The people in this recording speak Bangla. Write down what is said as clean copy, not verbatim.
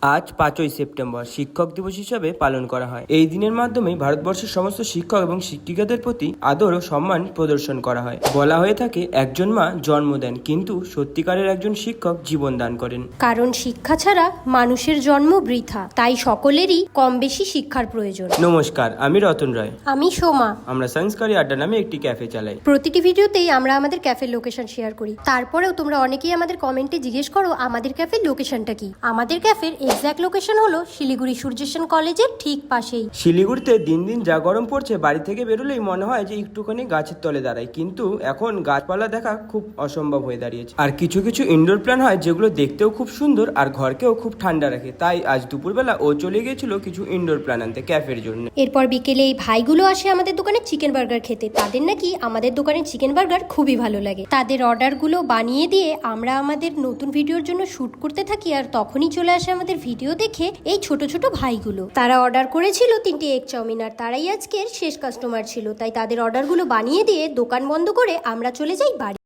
আজ 5ই সেপ্টেম্বর শিক্ষক দিবস হিসাবে পালন করা হয়। এই দিনের মাধ্যমে ভারতবর্ষের সমস্ত শিক্ষক এবং শিক্ষিকাদের প্রতি আদর ও সম্মান প্রদর্শন করা হয়। বলা হয়ে থাকে একজন মা জন্ম দেন, কিন্তু সত্যিকারের একজন শিক্ষক জীবন দান করেন। কারণ শিক্ষা ছাড়া মানুষের জন্ম বৃথা, তাই সকলেরই কম বেশি শিক্ষার প্রয়োজন। নমস্কার, আমি রতন রায়। আমি সোমা। আমরা সংস্কারী আড্ডা নামে একটি ক্যাফে চালাই। প্রতিটি ভিডিওতেই আমরা আমাদের ক্যাফের লোকেশন শেয়ার করি। তারপরেও তোমরা অনেকেই আমাদের কমেন্টে জিজ্ঞেস করো আমাদের ক্যাফের লোকেশনটা কি। আমাদের ক্যাফের এক্সাক্ট লোকেশন হলো শিলিগুড়ি সূর্যসেন কলেজের ঠিক পাশেই। শিলিগুড়িতে দিন দিন যা গরম পড়ছে, বাড়ি থেকে বেরোলেই মনে হয় যে একটুখানি গাছের তলে দাঁড়াই, কিন্তু এখন গাছপালা দেখা খুব অসম্ভব হয়ে দাঁড়িয়েছে। আর কিছু কিছু ইনডোর প্ল্যান হয় যেগুলো দেখতেও খুব সুন্দর আর ঘরকেও খুব ঠান্ডা রাখে। তাই আজ দুপুরবেলা ও চলে গিয়েছিল কিছু ইনডোর প্ল্যান আনতে ক্যাফের জন্য। এরপর বিকেলে এই ভাইগুলো আসে আমাদের দোকানে চিকেন বার্গার খেতে। তাদের নাকি আমাদের দোকানের চিকেন বার্গার খুবই ভালো লাগে। তাদের অর্ডারগুলো বানিয়ে দিয়ে আমরা আমাদের নতুন ভিডিওর জন্য শুট করতে থাকি, আর তখনই চলে আসে আমাদের ভিডিও দেখে এই ছোট ছোট ভাইগুলো। তারা অর্ডার করেছিল 3টে এগ চাউমিন, আর তারাই আজকের শেষ কাস্টমার ছিল। তাই তাদের অর্ডারগুলো বানিয়ে দিয়ে দোকান বন্ধ করে আমরা চলে যাই বাড়ি।